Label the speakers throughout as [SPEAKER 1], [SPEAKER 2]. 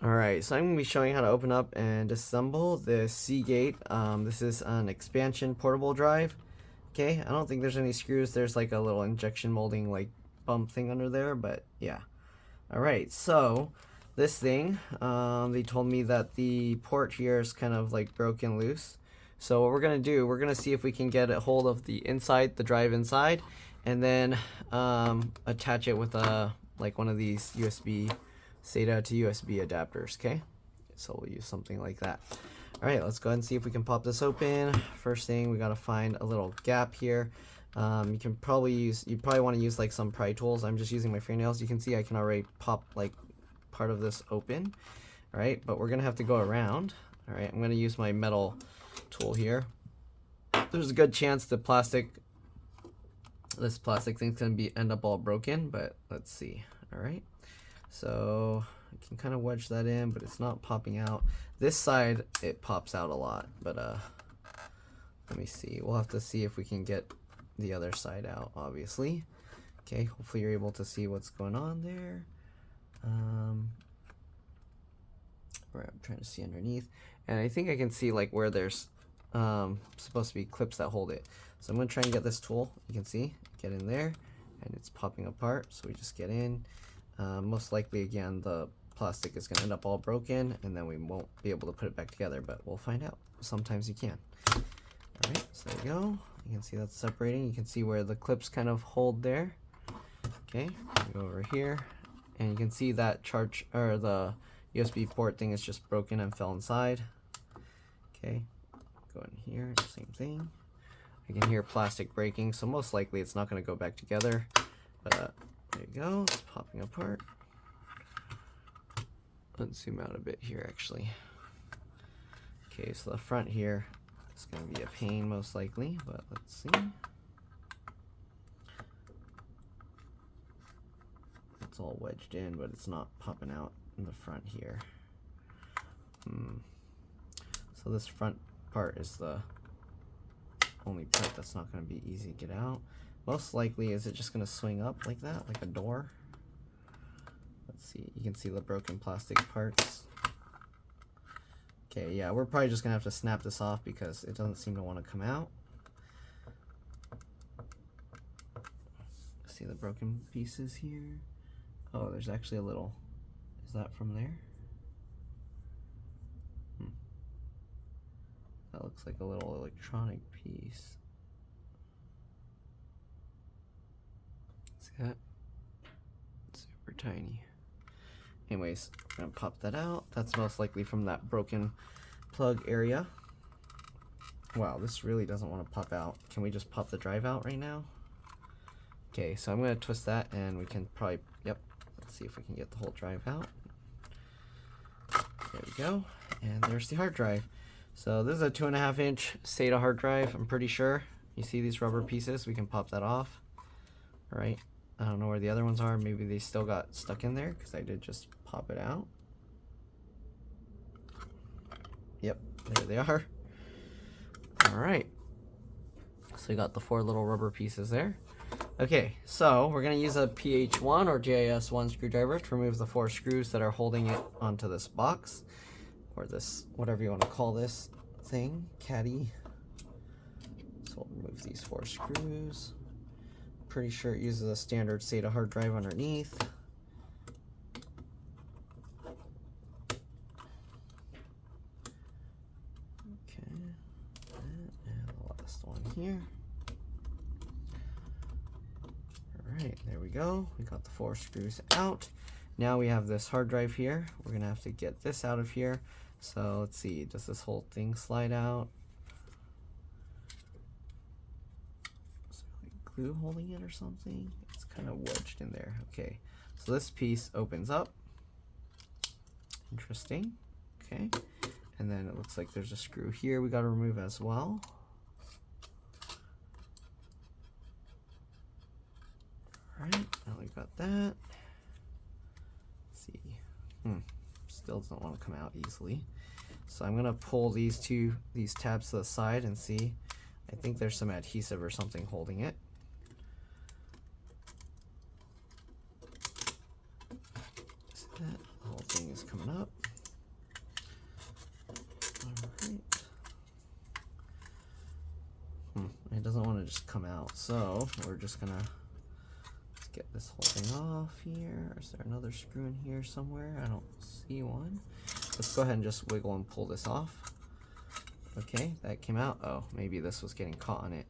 [SPEAKER 1] Alright, so I'm going to be showing how to open up and disassemble the Seagate. This is an expansion portable drive. Okay, I don't think there's any screws. There's like a little injection molding like bump thing under there, but yeah. Alright, so this thing, they told me that the port here is kind of like broken loose. So what we're going to do, we're going to see if we can get a hold of the inside, the drive inside, and then attach it with a like one of these USB SATA to USB adapters. Okay, so we'll use something like that. All right, let's go ahead and see if we can pop this open. First thing, we got to find a little gap here. You probably want to use like some pry tools. I'm just using my fingernails. You can see I can already pop like part of this open. All right, but we're gonna have to go around. All right, I'm gonna use my metal tool here. There's a good chance this plastic thing's gonna end up all broken, but let's see. All right, so I can kind of wedge that in, but it's not popping out. This side it pops out a lot, but let me see. We'll have to see if we can get the other side out, obviously. Okay, hopefully you're able to see what's going on there. Right, I'm trying to see underneath, and I think I can see like where there's supposed to be clips that hold it. So I'm gonna try and get this tool. You can see, get in there, and it's popping apart. So we just get in. Most likely, again, the plastic is gonna end up all broken, and then we won't be able to put it back together. But we'll find out. Sometimes you can. All right, so there you go. You can see that's separating. You can see where the clips kind of hold there. Okay, go over here, and you can see that charge or the USB port thing is just broken and fell inside. Okay, go in here, same thing. I can hear plastic breaking, so most likely it's not going to go back together. But there you go, it's popping apart. Let's zoom out a bit here, actually. Okay, so the front here is going to be a pain, most likely, but let's see. It's all wedged in, but it's not popping out in the front here. So this front part is the only part that's not going to be easy to get out. Most likely, is it just going to swing up like that, like a door? Let's see. You can see the broken plastic parts. Okay, yeah, we're probably just going to have to snap this off because it doesn't seem to want to come out. See the broken pieces here? Oh, there's actually a little. Is that from there? That looks like a little electronic piece. See that? It's super tiny. Anyways, I'm gonna pop that out. That's most likely from that broken plug area. Wow, this really doesn't want to pop out. Can we just pop the drive out right now? Okay, so I'm gonna twist that and we can probably, yep, let's see if we can get the whole drive out. There we go, and there's the hard drive. So this is a 2.5-inch SATA hard drive, I'm pretty sure. You see these rubber pieces, we can pop that off. All right, I don't know where the other ones are. Maybe they still got stuck in there because I did just pop it out. Yep, there they are. All right, so we got the 4 little rubber pieces there. Okay, so we're gonna use a PH1 or JIS1 screwdriver to remove the 4 screws that are holding it onto this box, or this, whatever you want to call this thing, caddy. So we'll remove these 4 screws. Pretty sure it uses a standard SATA hard drive underneath. Okay, and the last one here. Alright, there we go. We got the 4 screws out. Now we have this hard drive here. We're gonna have to get this out of here. So let's see, does this whole thing slide out? Is there like glue holding it or something? It's kind of wedged in there. Okay, so this piece opens up. Interesting. Okay, and then it looks like there's a screw here we gotta remove as well. Alright, now we've got that. Let's see. Still doesn't want to come out easily. So I'm gonna pull these tabs to the side and see. I think there's some adhesive or something holding it. See that? The whole thing is coming up. just come out. So we're just gonna let's get this whole thing off here. Is there another screw in here somewhere? I don't see one. Let's go ahead and just wiggle and pull this off. Okay, that came out. Oh, maybe this was getting caught on it.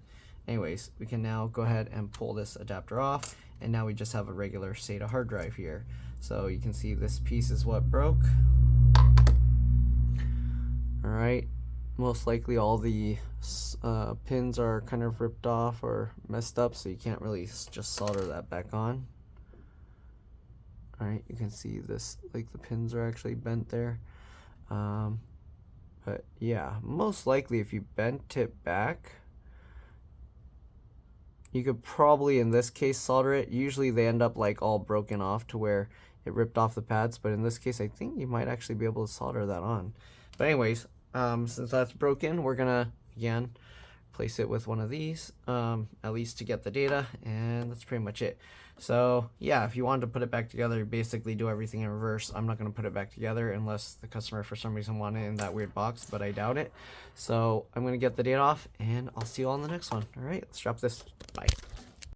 [SPEAKER 1] Anyways, we can now go ahead and pull this adapter off, and now we just have a regular SATA hard drive here. So you can see this piece is what broke. Alright, most likely all the pins are kind of ripped off or messed up, so you can't really just solder that back on. Alright, you can see this, like the pins are actually bent there. But yeah, most likely if you bent it back, you could probably in this case solder it. Usually they end up like all broken off to where it ripped off the pads, but in this case I think you might actually be able to solder that on. But anyways, since that's broken, we're gonna again place it with one of these, at least to get the data, and that's pretty much it. So yeah, if you wanted to put it back together, you basically do everything in reverse. I'm not going to put it back together unless the customer for some reason wanted it in that weird box, but I doubt it. So I'm going to get the data off, and I'll see you all in the next one. All right, let's drop this. Bye.